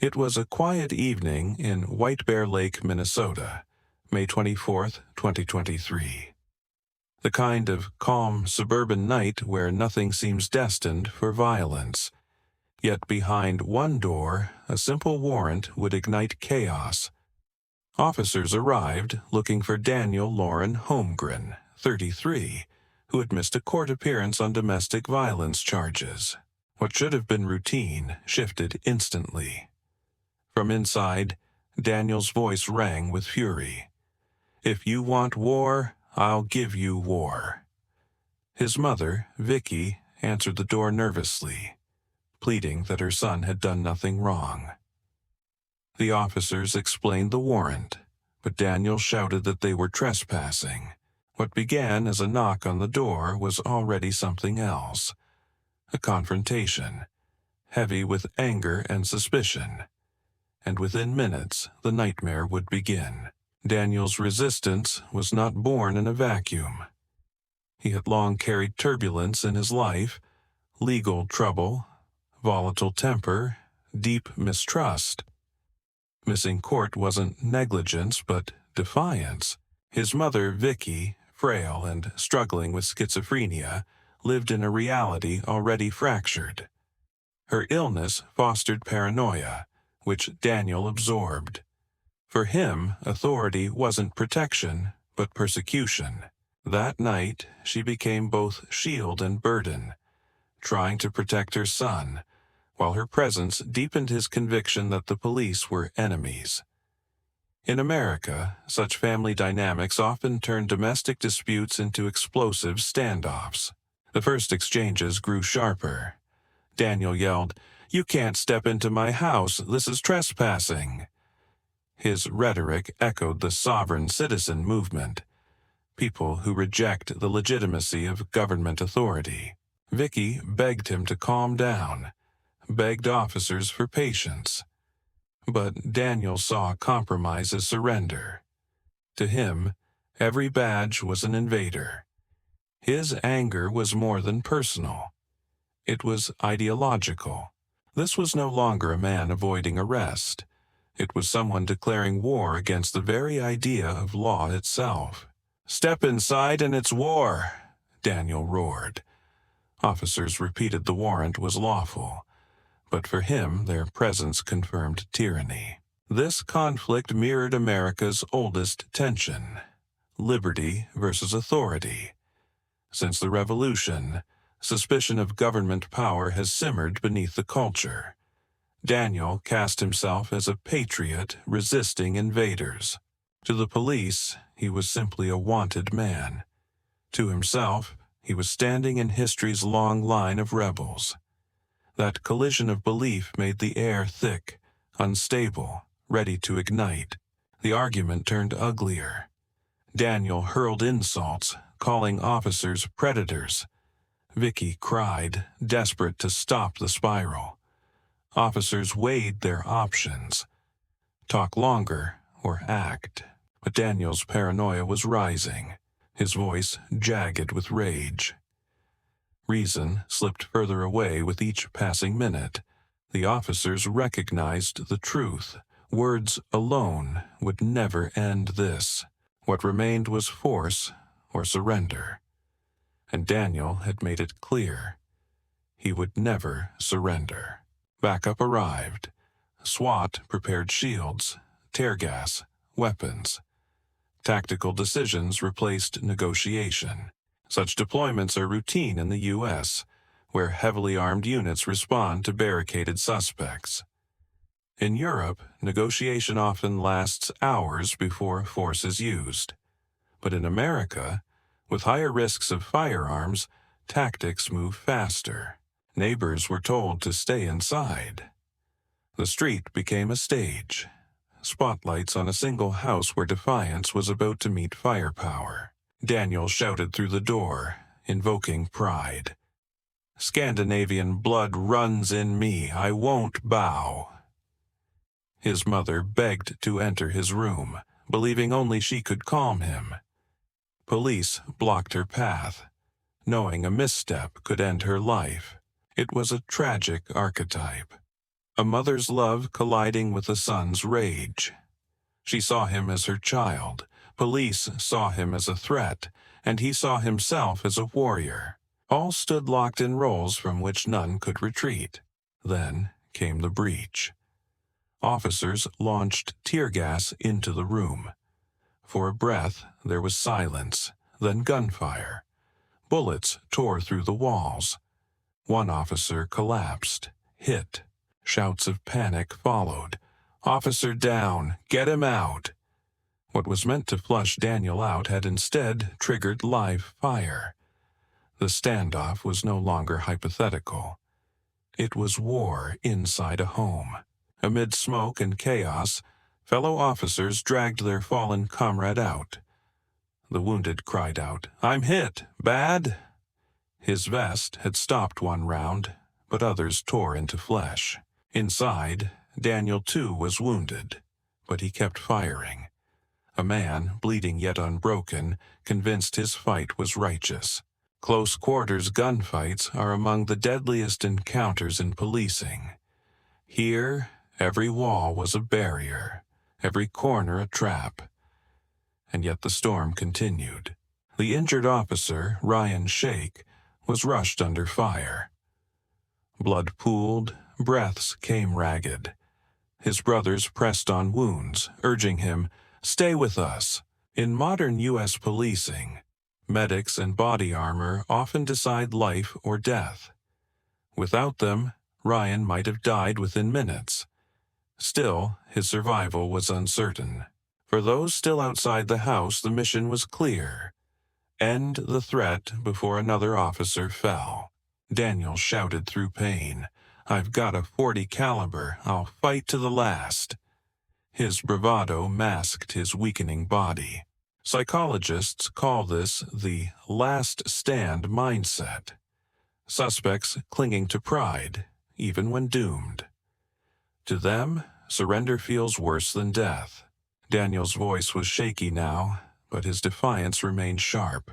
It was a quiet evening in White Bear Lake, Minnesota, May 24th, 2023. The kind of calm suburban night where nothing seems destined for violence. Yet behind one door, a simple warrant would ignite chaos. Officers arrived looking for Daniel Homegren, 33, who had missed a court appearance on domestic violence charges. What should have been routine shifted instantly. From inside, Daniel's voice rang with fury. "If you want war, I'll give you war." His mother, Vicky, answered the door nervously, pleading that her son had done nothing wrong. The officers explained the warrant, but Daniel shouted that they were trespassing. What began as a knock on the door was already something else. A confrontation, heavy with anger and suspicion. And within minutes, the nightmare would begin. Daniel's resistance was not born in a vacuum. He had long carried turbulence in his life, legal trouble, volatile temper, deep mistrust. Missing court wasn't negligence, but defiance. His mother, Vicky, frail and struggling with schizophrenia, lived in a reality already fractured. Her illness fostered paranoia, which Daniel absorbed. For him, authority wasn't protection, but persecution. That night, she became both shield and burden, trying to protect her son, while her presence deepened his conviction that the police were enemies. In America, such family dynamics often turn domestic disputes into explosive standoffs. The first exchanges grew sharper. Daniel yelled, "You can't step into my house, this is trespassing." His rhetoric echoed the sovereign citizen movement, people who reject the legitimacy of government authority. Vicky begged him to calm down, begged officers for patience. But Daniel saw compromise as surrender. To him, every badge was an invader. His anger was more than personal. It was ideological. This was no longer a man avoiding arrest. It was someone declaring war against the very idea of law itself. "Step inside and it's war," Daniel roared. Officers repeated the warrant was lawful, but for him their presence confirmed tyranny. This conflict mirrored America's oldest tension, liberty versus authority. Since the Revolution, suspicion of government power has simmered beneath the culture. Daniel cast himself as a patriot resisting invaders. To the police, he was simply a wanted man. To himself, he was standing in history's long line of rebels. That collision of belief made the air thick, unstable, ready to ignite. The argument turned uglier. Daniel hurled insults, calling officers predators. Vicky cried, desperate to stop the spiral. Officers weighed their options. Talk longer or act. But Daniel's paranoia was rising, his voice jagged with rage. Reason slipped further away with each passing minute. The officers recognized the truth. Words alone would never end this. What remained was force or surrender. And Daniel had made it clear. He would never surrender. Backup arrived. SWAT prepared shields, tear gas, weapons. Tactical decisions replaced negotiation. Such deployments are routine in the U.S., where heavily armed units respond to barricaded suspects. In Europe, negotiation often lasts hours before force is used. But in America, with higher risks of firearms, tactics move faster. Neighbors were told to stay inside. The street became a stage. Spotlights on a single house where defiance was about to meet firepower. Daniel shouted through the door, invoking pride. "Scandinavian blood runs in me, I won't bow." His mother begged to enter his room, believing only she could calm him. Police blocked her path, knowing a misstep could end her life. It was a tragic archetype. A mother's love colliding with a son's rage. She saw him as her child, police saw him as a threat, and he saw himself as a warrior. All stood locked in roles from which none could retreat. Then came the breach. Officers launched tear gas into the room. For a breath, there was silence, then gunfire. Bullets tore through the walls. One officer collapsed, hit. Shouts of panic followed. "Officer down! Get him out!" What was meant to flush Daniel out had instead triggered live fire. The standoff was no longer hypothetical. It was war inside a home. Amid smoke and chaos, fellow officers dragged their fallen comrade out. The wounded cried out, "I'm hit! Bad?" His vest had stopped one round, but others tore into flesh. Inside, Daniel too was wounded, but he kept firing. A man, bleeding yet unbroken, convinced his fight was righteous. Close-quarters gunfights are among the deadliest encounters in policing. Here, every wall was a barrier, every corner a trap. And yet the storm continued. The injured officer, Ryan Shake, was rushed under fire. Blood pooled, breaths came ragged. His brothers pressed on wounds, urging him, "Stay with us." In modern U.S. policing, medics and body armor often decide life or death. Without them, Ryan might have died within minutes. Still, his survival was uncertain. For those still outside the house, the mission was clear. End the threat before another officer fell. Daniel shouted through pain, "I've got a .40 caliber. I'll fight to the last." His bravado masked his weakening body. Psychologists call this the last stand mindset. Suspects clinging to pride, even when doomed. To them, surrender feels worse than death. Daniel's voice was shaky now, but his defiance remained sharp.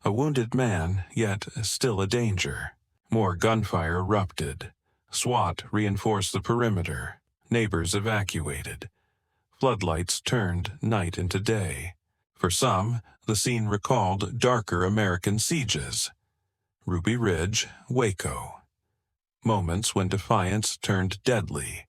A wounded man, yet still a danger. More gunfire erupted. SWAT reinforced the perimeter. Neighbors evacuated. Floodlights turned night into day. For some, the scene recalled darker American sieges. Ruby Ridge, Waco. Moments when defiance turned deadly,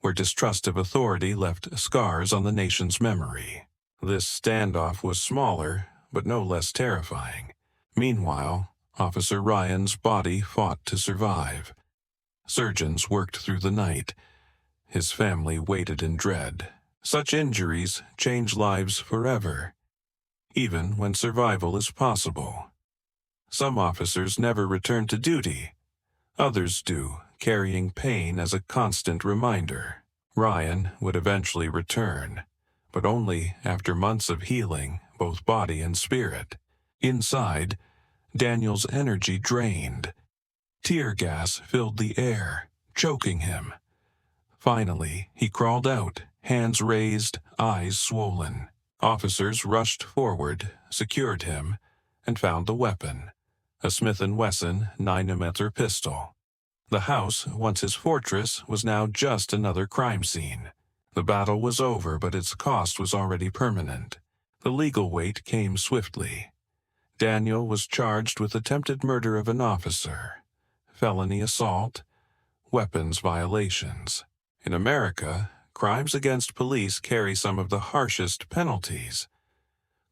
where distrust of authority left scars on the nation's memory. This standoff was smaller, but no less terrifying. Meanwhile, Officer Ryan's body fought to survive. Surgeons worked through the night. His family waited in dread. Such injuries change lives forever, even when survival is possible. Some officers never return to duty. Others do, carrying pain as a constant reminder. Ryan would eventually return, but only after months of healing, both body and spirit. Inside, Daniel's energy drained. Tear gas filled the air, choking him. Finally, he crawled out, hands raised, eyes swollen. Officers rushed forward, secured him, and found the weapon, a Smith & Wesson 9mm pistol. The house, once his fortress, was now just another crime scene. The battle was over, but its cost was already permanent. The legal weight came swiftly. Daniel was charged with attempted murder of an officer, felony assault, weapons violations. In America, crimes against police carry some of the harshest penalties.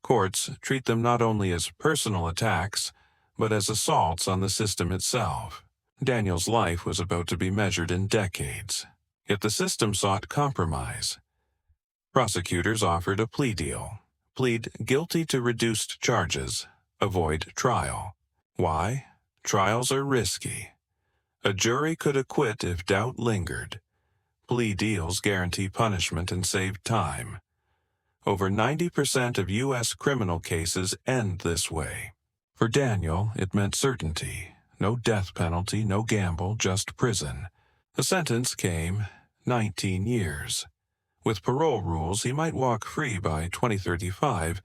Courts treat them not only as personal attacks, but as assaults on the system itself. Daniel's life was about to be measured in decades, yet the system sought compromise. Prosecutors offered a plea deal. Plead guilty to reduced charges. Avoid trial. Why? Trials are risky. A jury could acquit if doubt lingered. Plea deals guarantee punishment and save time. Over 90% of U.S. criminal cases end this way. For Daniel, it meant certainty. No death penalty, no gamble, just prison. The sentence came 19 years. With parole rules, he might walk free by 2035,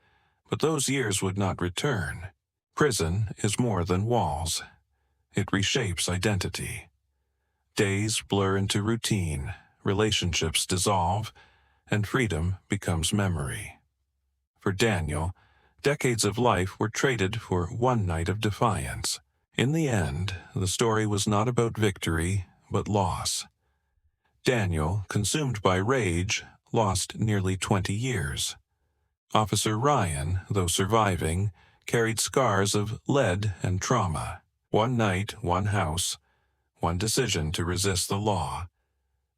but those years would not return. Prison is more than walls. It reshapes identity. Days blur into routine, relationships dissolve, and freedom becomes memory. For Daniel, decades of life were traded for one night of defiance. In the end, the story was not about victory, but loss. Daniel, consumed by rage, lost nearly 20 years. Officer Ryan, though surviving, carried scars of lead and trauma. One night, one house, one decision to resist the law.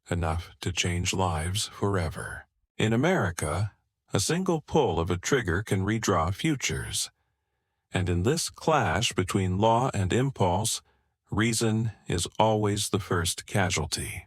Enough to change lives forever. In America, a single pull of a trigger can redraw futures. And in this clash between law and impulse, reason is always the first casualty.